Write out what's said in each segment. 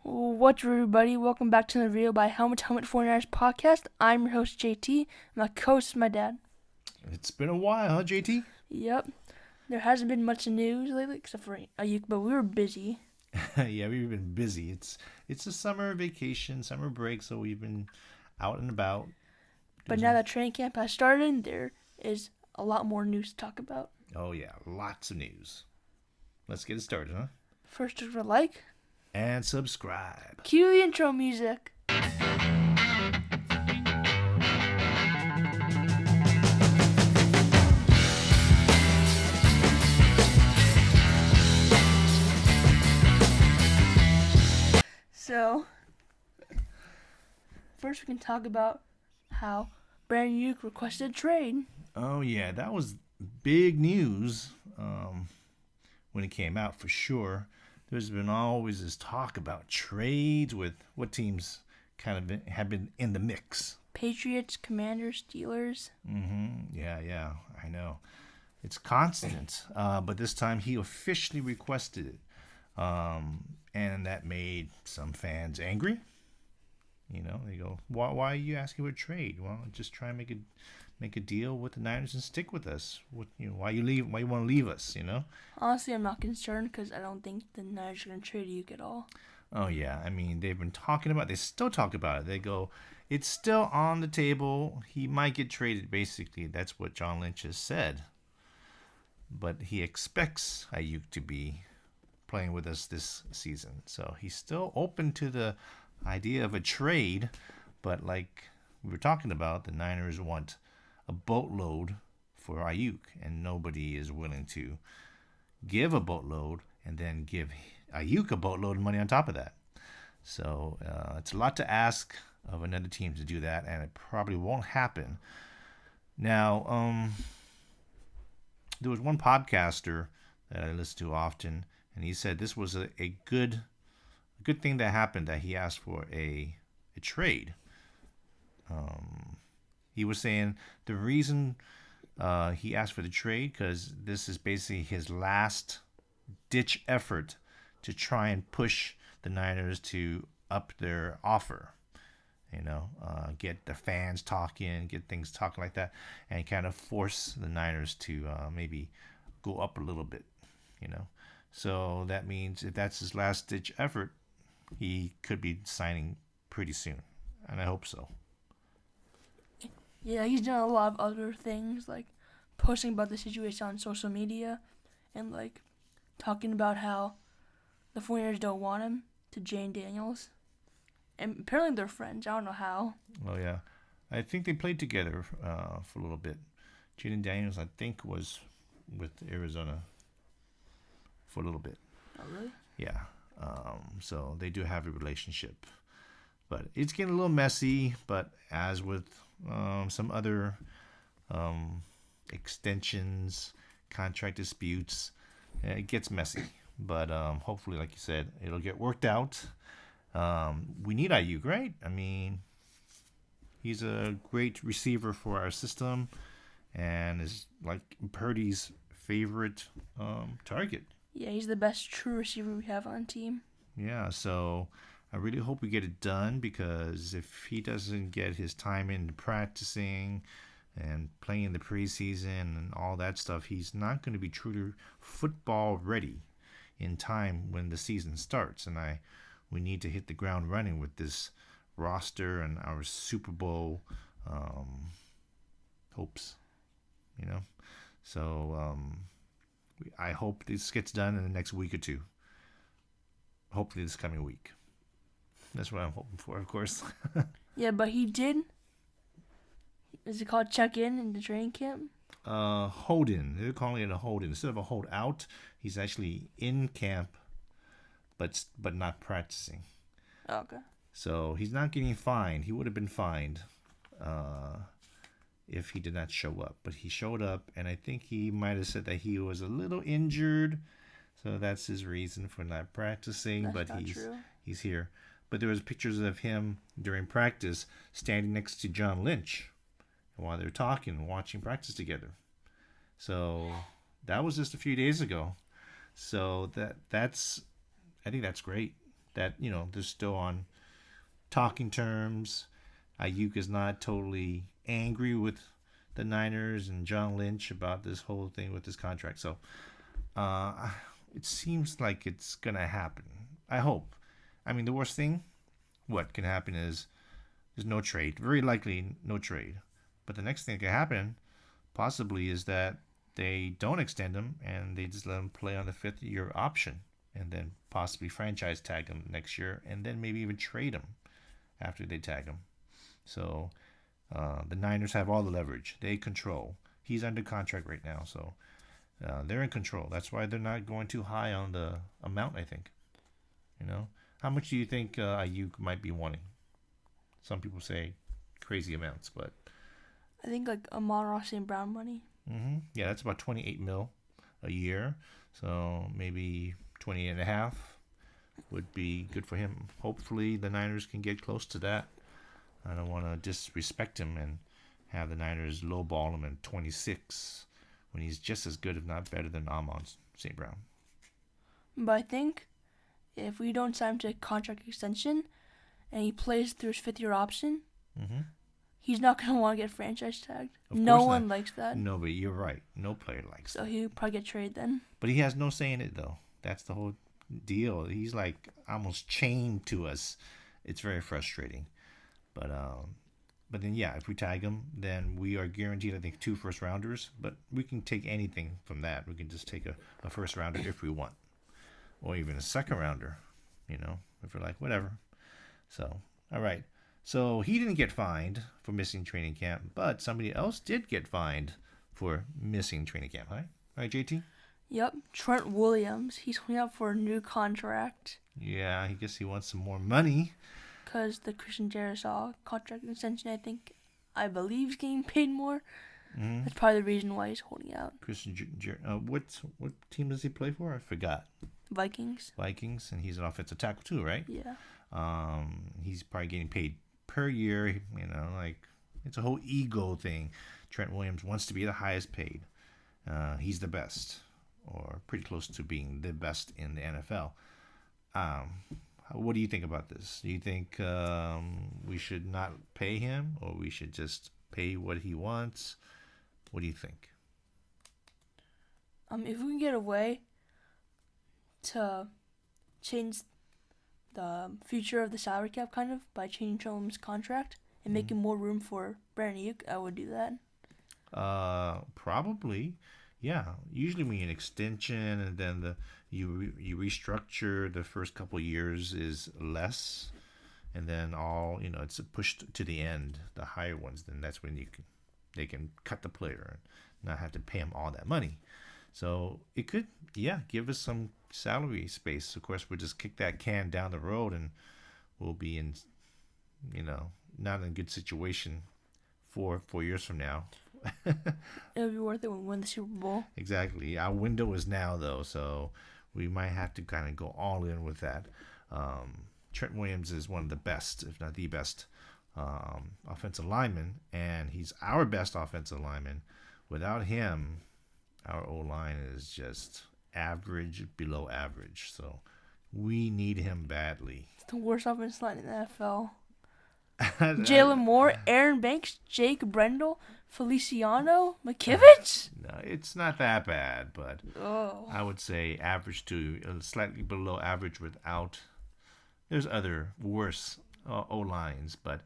What's up, everybody? Welcome back to the Real by Helmet 49ers podcast. I'm your host, JT. My co-host is my dad. It's been a while, huh, JT? Yep. There hasn't been much news lately except for Aiyuk, but we were busy. Yeah, we've been busy. It's a summer vacation, summer break, so we've been out and about. But now that training camp has started, there is a lot more news to talk about. Oh yeah, lots of news. Let's get it started, huh? First, we're like And subscribe. cue the intro music. So, first we can talk about how Brandon Aiyuk requested a trade. Oh yeah, that was big news when it came out for sure. There's been always this talk about trades with what teams have been in the mix. Patriots, Commanders, Steelers. Yeah, I know. It's constant, but this time he officially requested it. And that made some fans angry. You know, they go, "Why are you asking for a trade? Well, just try and make a deal with the Niners and stick with us. Why you want to leave us? You know." Honestly, I'm not concerned because I don't think the Niners are going to trade Aiyuk at all. Oh yeah, I mean they've been talking about. They still talk about it. They go, "It's still on the table. He might get traded." Basically, that's what John Lynch has said. But he expects Aiyuk to be playing with us this season. So he's still open to the idea of a trade, but like we were talking about, the Niners want a boatload for Aiyuk, and nobody is willing to give a boatload and then give Aiyuk a boatload of money on top of that. So it's a lot to ask of another team to do that, and it probably won't happen. Now, there was one podcaster that I listen to often, and he said this was a good thing that happened, that he asked for a trade. He was saying the reason he asked for the trade because this is basically his last ditch effort to try and push the Niners to up their offer. Get the fans talking, get things talking like that, and kind of force the Niners to maybe go up a little bit. So that means if that's his last ditch effort, he could be signing pretty soon, and I hope so. Yeah, he's done a lot of other things, like posting about the situation on social media and like talking about how the 49ers don't want him to Jane Daniels. And apparently they're friends. I don't know how. Oh yeah, I think they played together for a little bit. Jaden Daniels, I think, was with Arizona for a little bit. Oh, really? Yeah. So they do have a relationship, but it's getting a little messy. But as with some other extensions, contract disputes, it gets messy. But hopefully, like you said, it'll get worked out. We need Aiyuk, right? I mean, he's a great receiver for our system, and is like Purdy's favorite target. Yeah, he's the best true receiver we have on team. Yeah, so I really hope we get it done, because if he doesn't get his time in practicing and playing the preseason and all that stuff, he's not going to be truly football ready in time when the season starts. And we need to hit the ground running with this roster and our Super Bowl hopes, So I hope this gets done in the next week or two. Hopefully this coming week. That's what I'm hoping for, of course. Yeah, but he did. Is it called check in the training camp? Hold in. They're calling it a hold in. Instead of a hold out, he's actually in camp, but not practicing. Oh, okay. So he's not getting fined. He would have been fined if he did not show up. But he showed up, and I think he might have said that he was a little injured. So that's his reason for not practicing. That's but not true. He's here. But there was pictures of him during practice standing next to John Lynch while they were talking and watching practice together. So that was just a few days ago. So I think that's great. that they're still on talking terms. Aiyuk is not totally angry with the Niners and John Lynch about this whole thing with this contract. So it seems like it's gonna happen. I hope. I mean, the worst thing, what can happen is there's no trade. Very likely, no trade. But the next thing that can happen, possibly, is that they don't extend him and they just let him play on the 5th-year option, and then possibly franchise tag him next year, and then maybe even trade him after they tag him. So the Niners have all the leverage. They control. He's under contract right now, so they're in control. That's why they're not going too high on the amount, I think. How much do you think Aiyuk might be wanting? Some people say crazy amounts, but I think like Amon-Ra St. Brown money. Yeah, that's about 28 mil a year. So maybe 20 and a half would be good for him. Hopefully the Niners can get close to that. I don't want to disrespect him and have the Niners lowball him in 26 when he's just as good, if not better, than Amon St. Brown. But I think if we don't sign him to a contract extension and he plays through his 5th-year option, he's not going to want to get franchise tagged. No one likes that. No, but you're right. No player likes that. So he'll probably get traded then. But he has no say in it, though. That's the whole deal. He's like almost chained to us. It's very frustrating. But then, yeah, if we tag him, then we are guaranteed, I think, 2 first-rounders. But we can take anything from that. We can just take a first-rounder if we want. Or even a second-rounder, if we're like, whatever. So, all right. So he didn't get fined for missing training camp, but somebody else did get fined for missing training camp, right? Right, JT? Yep, Trent Williams. He's coming up for a new contract. Yeah, I guess he wants some more money. Because the Christian Jericho contract extension, I believe, is getting paid more. That's probably the reason why he's holding out. Christian what team does he play for? I forgot. Vikings, and he's an offensive tackle too, right? Yeah. He's probably getting paid per year, like it's a whole ego thing. Trent Williams wants to be the highest paid. He's the best, or pretty close to being the best in the NFL. What do you think about this? Do you think we should not pay him, or we should just pay what he wants? What do you think? If we can get away to change the future of the salary cap kind of by changing Trent Williams' contract and making more room for Brandon Aiyuk, I would do that. Probably, yeah. Usually when an extension and then you restructure, the first couple of years is less, and then it's pushed to the end, the higher ones. Then that's when they can cut the player and not have to pay him all that money. So it could, give us some salary space. Of course, we'll just kick that can down the road and we'll be in, not in a good situation 4 years from now. It'll be worth it when we win the Super Bowl. Exactly. Our window is now, though, so we might have to kind of go all in with that. Trent Williams is one of the best, if not the best, offensive lineman, and he's our best offensive lineman. Without him, our O-line is just average, below average. So we need him badly. It's the worst offensive line in the NFL. Jalen Moore, Aaron Banks, Jake Brendel, Feliciano, McKivitz? No, it's not that bad, but I would say average to slightly below average without. There's other worse O-lines, but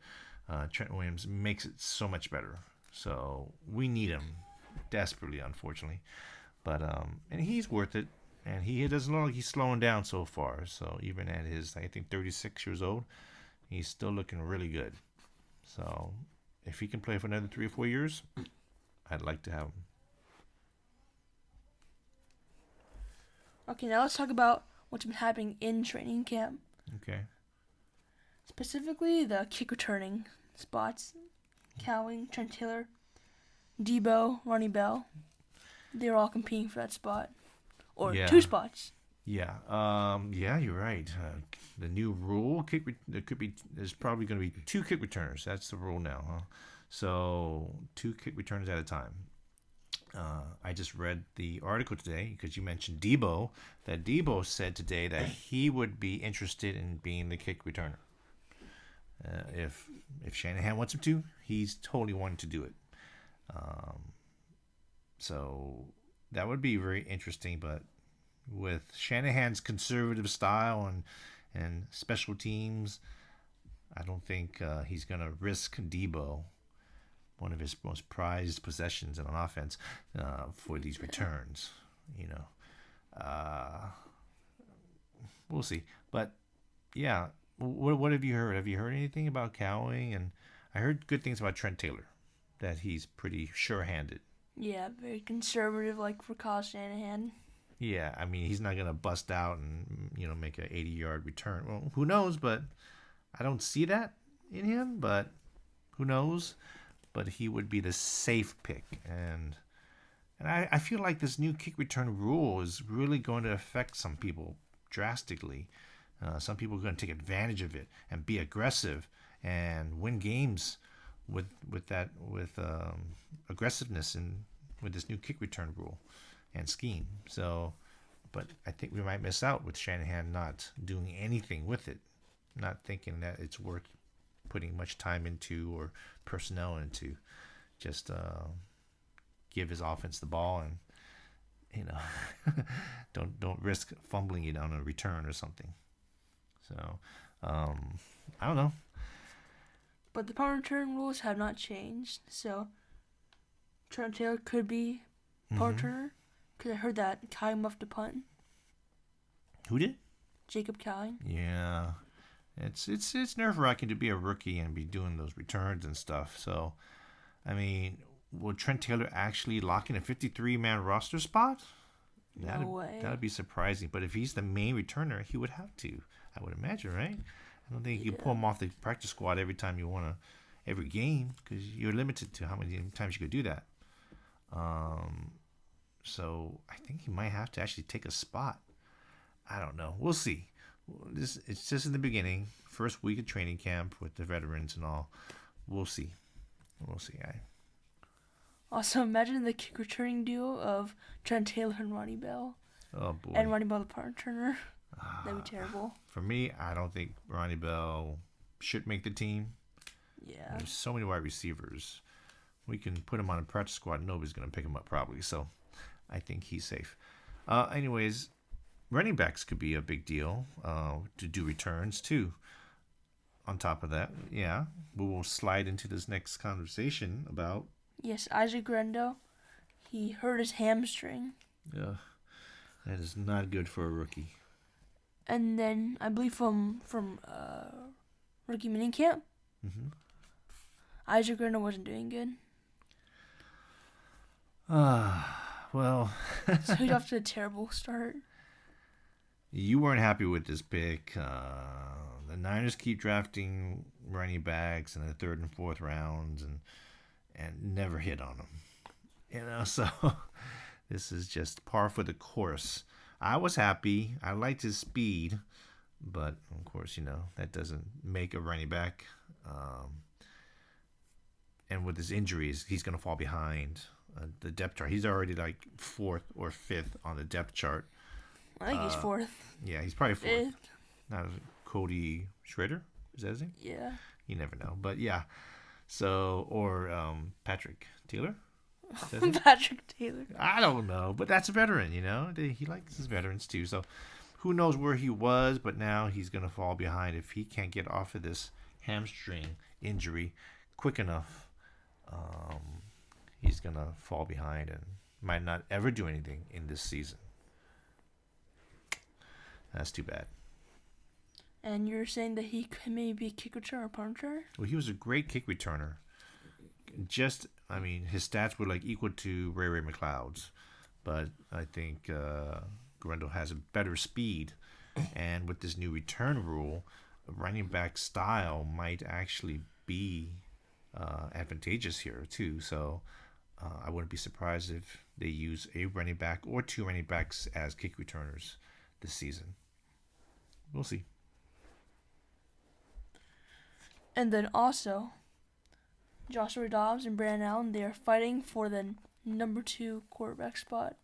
Trent Williams makes it so much better. So we need him desperately, unfortunately. But and he's worth it. And he doesn't look like he's slowing down so far. So even at his, I think, 36 years old, he's still looking really good. So if he can play for another 3 or 4 years, I'd like to have him. Okay, now let's talk about what's been happening in training camp. Okay. Specifically, the kick returning spots. Cowing, Trent Taylor, Debo, Ronnie Bell. They're all competing for that spot. Or 2 spots. Yeah. You're right. The new rule, there's probably going to be 2 kick returners. That's the rule now, huh? So 2 kick returners at a time. I just read the article today because you mentioned Debo. That Debo said today that he would be interested in being the kick returner. If Shanahan wants him to, he's totally wanting to do it. So that would be very interesting. But with Shanahan's conservative style and special teams, I don't think he's going to risk Debo, one of his most prized possessions in an offense, for these returns. We'll see. But yeah, what have you heard? Have you heard anything about Cowing? And I heard good things about Trent Taylor, that he's pretty sure-handed. Yeah, very conservative, like for Kyle Shanahan. Yeah, I mean, he's not going to bust out and, make an 80-yard return. Well, who knows, but I don't see that in him, but who knows? But he would be the safe pick. And I feel like this new kick return rule is really going to affect some people drastically. Some people are going to take advantage of it and be aggressive and win games with aggressiveness and with this new kick return rule and scheme. So, but I think we might miss out with Shanahan not doing anything with it, not thinking that it's worth putting much time into or personnel into. Just give his offense the ball and don't risk fumbling it on a return or something. So I don't know. But the punt return rules have not changed, so Trent Taylor could be punt returner. Because I heard that Cowing muffed a punt. Who did? Jacob Cowing. Yeah. It's nerve-wracking to be a rookie and be doing those returns and stuff. So, I mean, will Trent Taylor actually lock in a 53-man roster spot? No way. That would be surprising. But if he's the main returner, he would have to, I would imagine, right? I don't think you can pull him off the practice squad every time you want to, every game, because you're limited to how many times you could do that. So I think he might have to actually take a spot. I don't know. We'll see. It's just in the beginning, first week of training camp with the veterans and all. We'll see. Also, imagine the kick returning duo of Trent Taylor and Ronnie Bell. Oh boy. And Ronnie Bell the punt returner. That'd be terrible. For me, I don't think Ronnie Bell should make the team. Yeah. There's so many wide receivers. We can put him on a practice squad. Nobody's going to pick him up probably. So I think he's safe. Anyways, running backs could be a big deal to do returns too. On top of that, yeah, we will slide into this next conversation about. Yes, Isaac Grendo. He hurt his hamstring. Yeah, that is not good for a rookie. And then I believe from rookie minicamp, Isaac Grendo wasn't doing good. Well. So he's off to a terrible start. You weren't happy with this pick. The Niners keep drafting running backs in the third and fourth rounds and never hit on them. So this is just par for the course. I was happy. I liked his speed, but of course, that doesn't make a running back. And with his injuries, he's going to fall behind the depth chart. He's already like fourth or fifth on the depth chart. I think he's fourth. Yeah, he's probably fourth. Not Cody Schrader? Is that his name? Yeah. You never know. But yeah. So, or Patrick Taylor? Patrick Taylor. I don't know. But that's a veteran, He likes his veterans too. So who knows where he was, but now he's going to fall behind if he can't get off of this hamstring injury quick enough. He's going to fall behind and might not ever do anything in this season. That's too bad. And you're saying that he could maybe be a kick returner or punt returner? Well, he was a great kick returner. His stats were like equal to Ray McLeod's. But I think Grendel has a better speed. And with this new return rule, running back style might actually be advantageous here too. So I wouldn't be surprised if they use a running back or two running backs as kick returners this season. We'll see. And then also, Joshua Dobbs and Brandon Allen, they are fighting for the number 2 quarterback spot.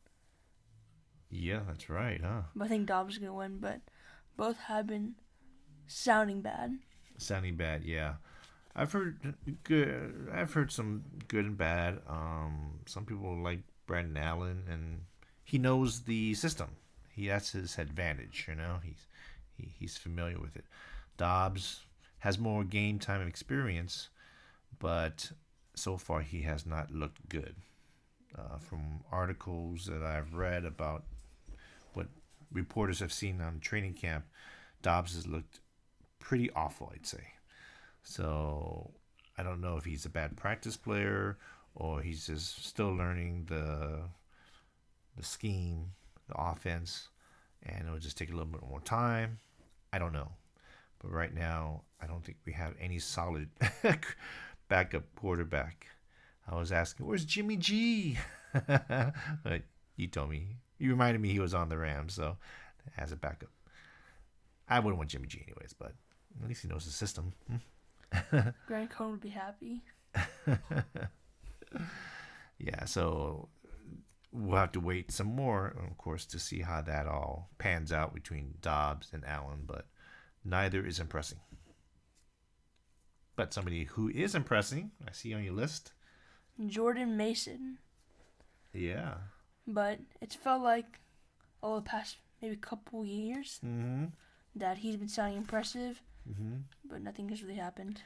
Yeah, that's right, huh? But I think Dobbs is going to win, but both have been sounding bad. Sounding bad, yeah. I've heard good. I've heard some good and bad. Some people like Brandon Allen, and he knows the system. That's his advantage. He's familiar with it. Dobbs has more game time experience, but so far he has not looked good. From articles that I've read about what reporters have seen on training camp, Dobbs has looked pretty awful, I'd say. So I don't know if he's a bad practice player or he's just still learning the scheme, the offense, and it'll just take a little bit more time. I don't know. But right now, I don't think we have any solid backup quarterback. I was asking, where's Jimmy G? But you told me. You reminded me he was on the Rams, so as a backup. I wouldn't want Jimmy G anyways, but at least he knows the system. Grant Cohn would be happy. Yeah, so we'll have to wait some more, of course, to see how that all pans out between Dobbs and Allen, but neither is impressing. But somebody who is impressing, I see on your list. Jordan Mason. Yeah. But it's felt like over the past maybe couple years that he's been sounding impressive, but nothing has really happened.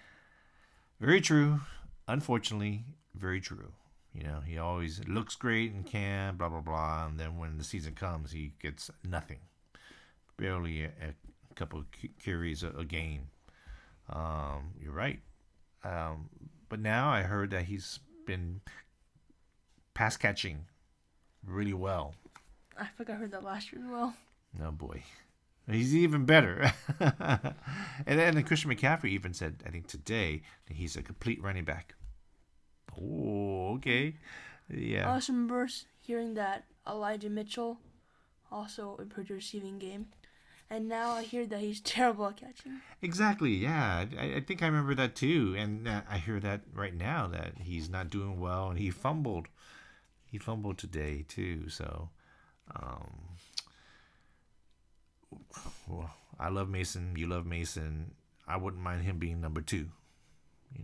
Very true. Unfortunately, very true. He always looks great in camp, blah, blah, blah, and then when the season comes, he gets nothing. Barely a couple of carries a game. You're right. But now I heard that he's been pass catching really well. I think I heard that last year as well. Oh, boy. He's even better. And then Christian McCaffrey even said, I think today, that he's a complete running back. Oh, okay. Yeah. I also remember hearing that Elijah Mitchell also improved the receiving game. And now I hear that he's terrible at catching. Exactly, yeah. I think I remember that too. And I hear that right now that he's not doing well. And he fumbled. He fumbled today too. So, well, I love Mason. You love Mason. I wouldn't mind him being number 2.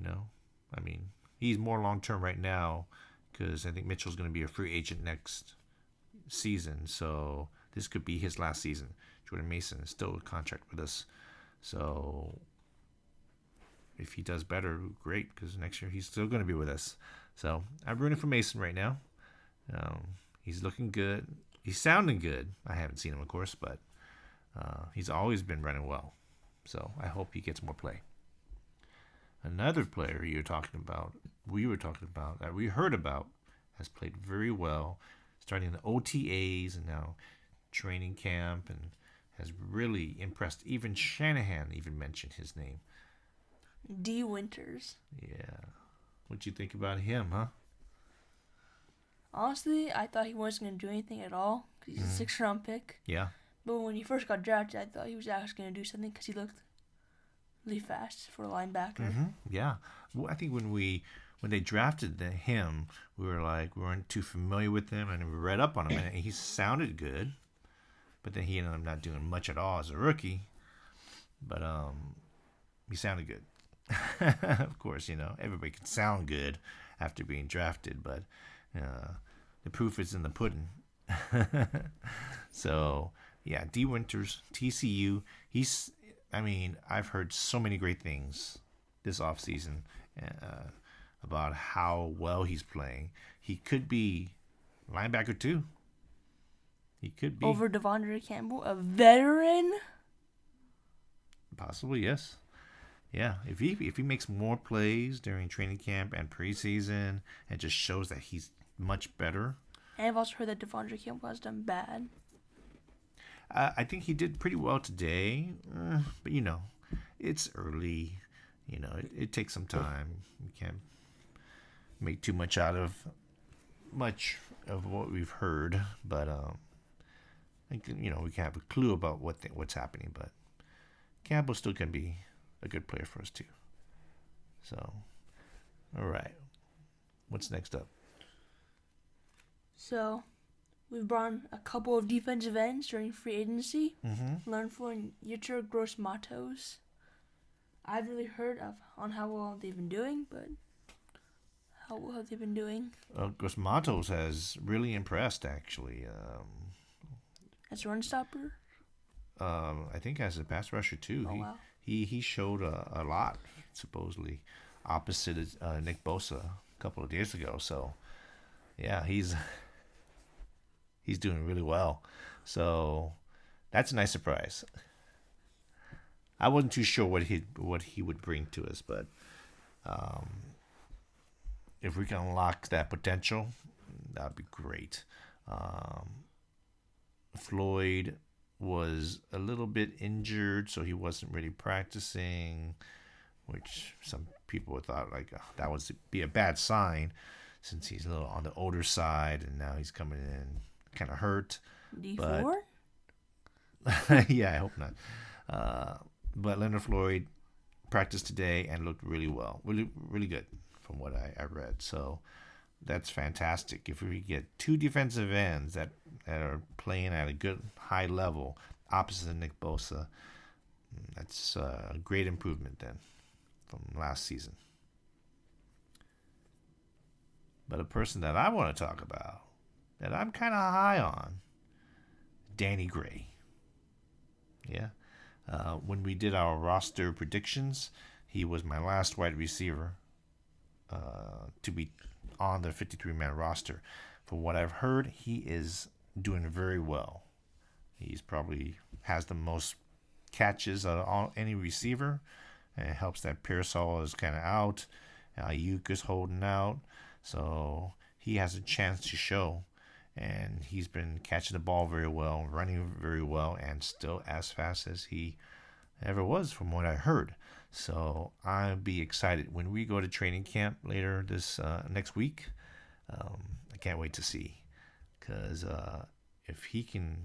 I mean, he's more long-term right now because I think Mitchell's going to be a free agent next season. So this could be his last season. Jordan Mason is still a contract with us. So if he does better, great, because next year he's still going to be with us. So I'm rooting for Mason right now. He's looking good. He's sounding good. I haven't seen him, of course, but he's always been running well. So I hope he gets more play. Another player we were talking about, that we heard about, has played very well, starting the OTAs and now training camp, and has really impressed. Even Shanahan even mentioned his name. D. Winters. Yeah. What'd you think about him, huh? Honestly, I thought he wasn't going to do anything at all because he's a 6th round pick. Yeah. But when he first got drafted, I thought he was actually going to do something because he looked really fast for a linebacker. Yeah. Well, I think when they drafted him, we weren't too familiar with him, and we read up on him, and he sounded good. But then he ended up not doing much at all as a rookie. But he sounded good. Of course, everybody can sound good after being drafted, but the proof is in the pudding. So, yeah, D. Winters, TCU. I've heard so many great things this offseason about how well he's playing. He could be linebacker too. He could be. Over Devondre Campbell, a veteran? Possibly, yes. Yeah, if he makes more plays during training camp and preseason and just shows that he's much better. And I've also heard that Devondre Campbell has done bad. I think he did pretty well today, but it's early. It takes some time. You can't make too much out of much of what we've heard, but we can have a clue about what's happening. But Campbell still can be a good player for us too. So, all right, what's next up? So we've brought in a couple of defensive ends during free agency. Mm-hmm. Learned from Yitter Gross Matos. I haven't really heard on how well they've been doing, but how well have they been doing? Gross Matos has really impressed, actually. As a run stopper? I think as a pass rusher, too. Oh, wow. He showed a lot, supposedly, opposite Nick Bosa a couple of years ago. So, yeah, he's doing really well. So, that's a nice surprise. I wasn't too sure what he would bring to us, but if we can unlock that potential, that'd be great. Floyd was a little bit injured, so he wasn't really practicing, which some people thought that would be a bad sign, since he's a little on the older side, and now he's coming in kind of hurt. D4? Yeah, I hope not. But Leonard Floyd practiced today and looked really well, really, really good from what I read. So that's fantastic. If we get two defensive ends that are playing at a good high level opposite of Nick Bosa, that's a great improvement then from last season. But a person that I want to talk about, that I'm kind of high on, Danny Gray. Yeah. When we did our roster predictions, he was my last wide receiver to be on the 53-man roster. From what I've heard, he is doing very well. He's probably has the most catches of any receiver, and it helps that Pearsall is kind of out. Aiyuk is holding out, so he has a chance to show. And he's been catching the ball very well, running very well, and still as fast as he ever was from what I heard. So I'll be excited when we go to training camp later this next week. I can't wait to see, because if he can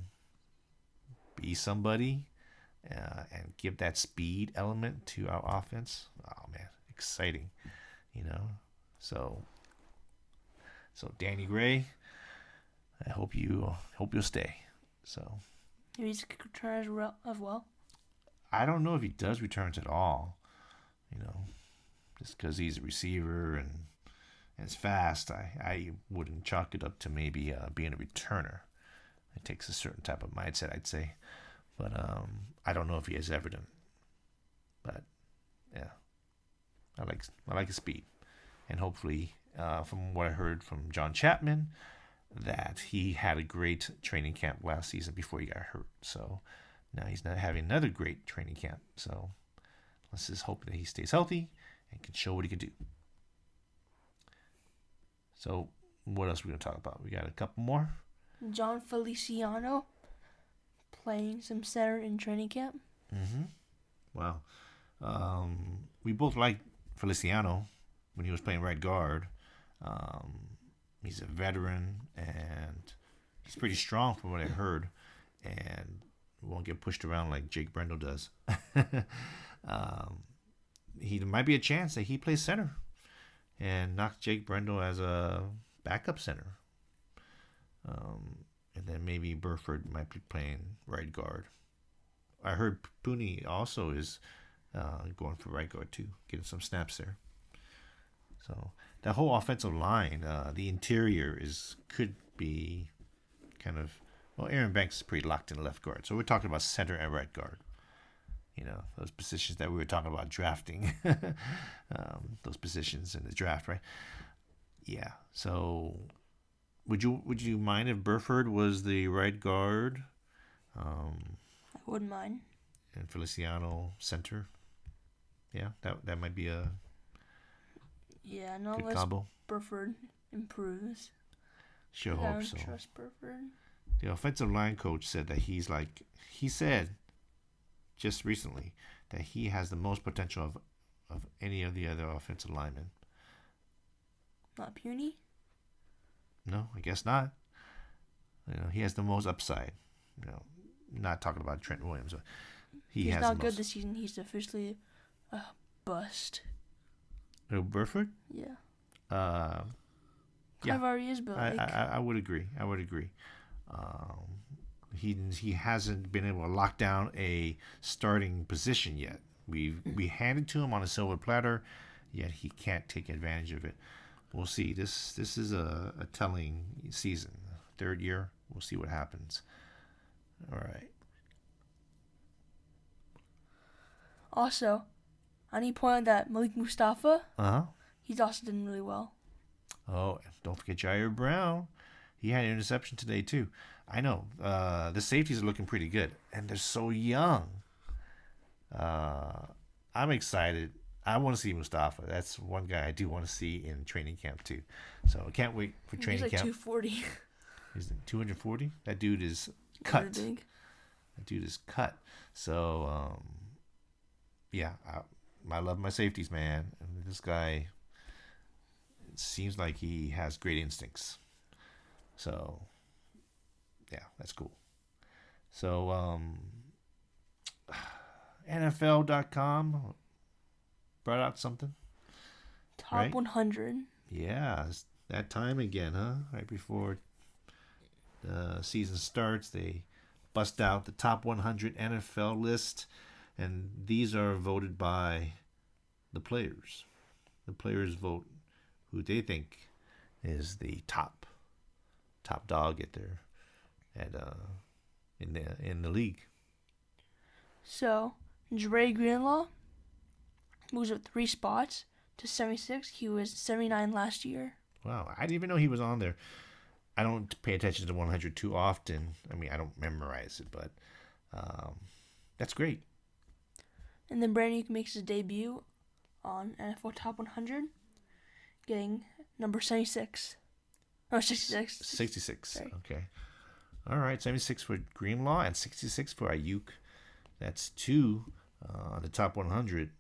be somebody and give that speed element to our offense, oh man, exciting, So Danny Gray, I hope you'll stay. So Maybe he's a kick returner as well. I don't know if he does returns at all. Just because he's a receiver and is fast, I wouldn't chalk it up to maybe being a returner. It takes a certain type of mindset, I'd say. But I don't know if he has ever done. But yeah, I like his speed, and hopefully, from what I heard from John Chapman, that he had a great training camp last season before he got hurt. So now he's not having another great training camp. So let's just hope that he stays healthy and can show what he can do. So what else are we going to talk about? We got a couple more. John Feliciano playing some center in training camp. Mm-hmm. Wow. We both liked Feliciano when he was playing right guard. He's a veteran, and he's pretty strong from what I heard, and won't get pushed around like Jake Brendel does. He might be a chance that he plays center and knocks Jake Brendel as a backup center. And then maybe Burford might be playing right guard. I heard Pooney also is going for right guard too, getting some snaps there. So that whole offensive line, the interior could be kind of, Aaron Banks is pretty locked in left guard. So we're talking about center and right guard. Those positions that we were talking about drafting, those positions in the draft, right? Yeah. So would you mind if Burford was the right guard? I wouldn't mind. And Feliciano center. Yeah, that might be a no, good unless combo. Burford improves. Sure I hope don't so. trust Burford. The offensive line coach said that he said just recently that he has the most potential of any of the other offensive linemen. Not puny? No, I guess not. He has the most upside. Not talking about Trent Williams, but He's not good this season. He's officially a bust. Burford? Yeah. Yeah, Tyler is, but like I would agree. I would agree. He hasn't been able to lock down a starting position yet. We handed to him on a silver platter, yet he can't take advantage of it. We'll see. This is a telling season. Third year. We'll see what happens. All right. also, I need to point out that Malik Mustafa, Uh-huh. he's also done really well. Oh, don't forget Jair Brown. He had an interception today too. I know. The safeties are looking pretty good, and they're so young. I'm excited. I want to see Mustafa. That's one guy I do want to see in training camp too. So I can't wait for training He's like camp. 240. He's 240. That dude is cut. Really big. That dude is cut. So yeah, I love my safeties, man. And this guy, it seems like he has great instincts. So yeah, that's cool. So NFL.com brought out something. Top Right? 100. Yeah, it's that time again, huh? Right before the season starts, they bust out the top 100 NFL list, and these are voted by the players. The players vote who they think is the top dog in the league. So, Dre Greenlaw moves up 3 spots to 76. He was 79 last year. Wow, I didn't even know he was on there. I don't pay attention to 100 too often. I mean, I don't memorize it, but that's great. And then Brandon Aiyuk makes his debut on NFL Top 100, getting number 76. Oh, 66. 66. Sorry. Okay. All right, 76 for Greenlaw and 66 for Aiyuk. That's 2 on the top 100.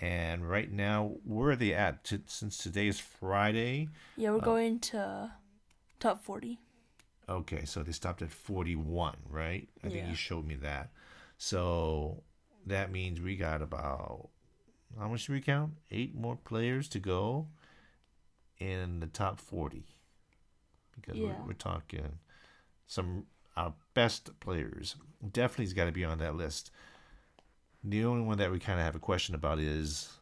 And right now, where are they at? Since today is Friday. Yeah, we're going to top 40. Okay, so they stopped at 41, right? I think Yeah. you showed me that. So that means we got about, how much do we count? 8 more players to go in the top 40. Because Yeah. we're talking some our best players. Definitely has got to be on that list. The only one that we kind of have a question about is,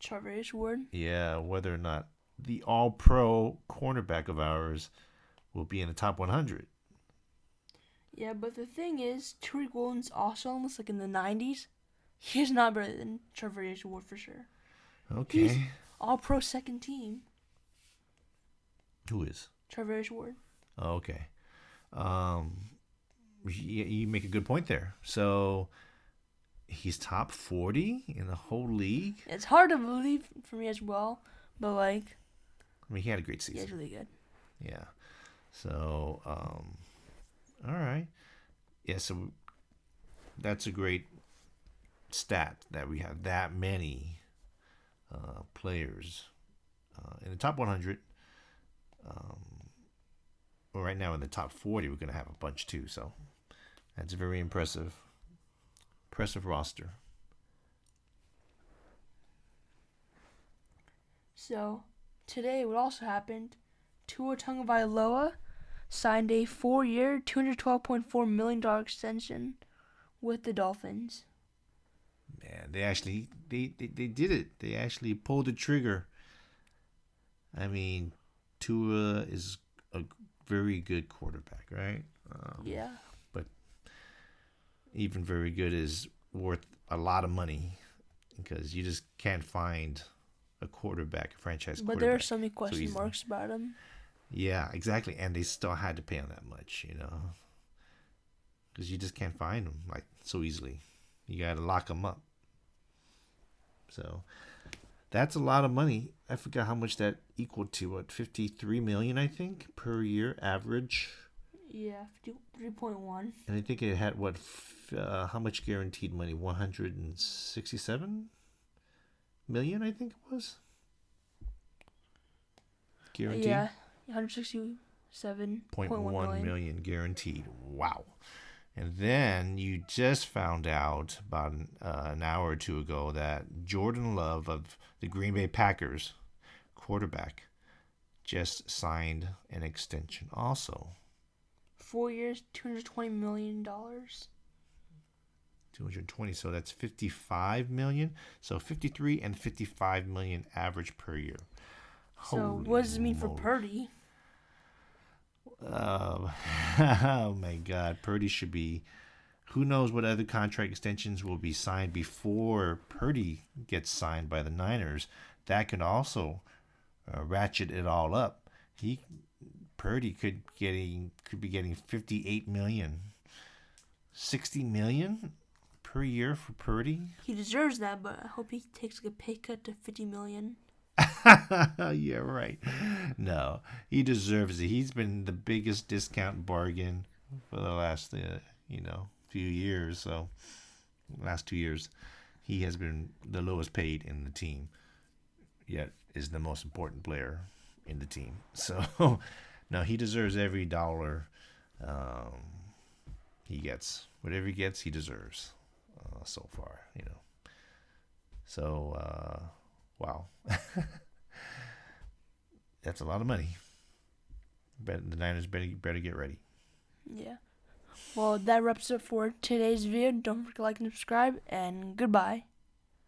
Charvarius Ward. yeah, whether or not the all-pro cornerback of ours will be in the top 100. Yeah, but the thing is, Tariq Woolen's also almost like in the 90s. He's not better than Charvarius Ward for sure. Okay. He's all-pro second team. Who is? Charvarius Ward. Oh, okay. You make a good point there. So he's top 40 in the whole league. It's hard to believe for me as well, but like, I mean, he had a great yeah, season. he's really good. Yeah. So, all right. Yeah, so that's a great stat that we have that many players in the top 100. Well, right now in the top 40, we're going to have a bunch too. So that's a very impressive roster. So today, what also happened? Tua Tagovailoa signed a 4-year, $212.4 million extension with the Dolphins. Man, they actually they did it. They actually pulled the trigger. I mean, Tua is a very good quarterback, right? Yeah. But even very good is worth a lot of money because you just can't find a quarterback, a franchise quarterback. But there are so many question easily. marks about him. Yeah, exactly. And they still had to pay him that much, because you just can't find them like so easily. You got to lock them up. So that's a lot of money. I forgot how much that equaled to. What, $53 million, I think, per year average. Yeah, 3.1. And I think it had how much guaranteed money? 167 million, I think it was. Guaranteed. Yeah, 167.1 million guaranteed. Wow. And then you just found out about an hour or two ago that Jordan Love of the Green Bay Packers, quarterback, just signed an extension also. 4 years, $220 million. 220, so that's 55 million. So 53 and 55 million average per year. So what does it mean for Purdy? Oh my God, Purdy should be. Who knows what other contract extensions will be signed before Purdy gets signed by the Niners? That could also ratchet it all up. Purdy could be getting 58 million, 60 million per year for Purdy. He deserves that, but I hope he takes a pay cut to 50 million. Yeah, right. No, he deserves it. He's been the biggest discount bargain for the last, few years. So, last 2 years, he has been the lowest paid in the team. Yet is the most important player in the team. So, no, he deserves every dollar he gets. Whatever he gets, he deserves. So far, So, wow. That's a lot of money. The Niners better get ready. Yeah. Well, that wraps up for today's video. Don't forget to like and subscribe, and goodbye.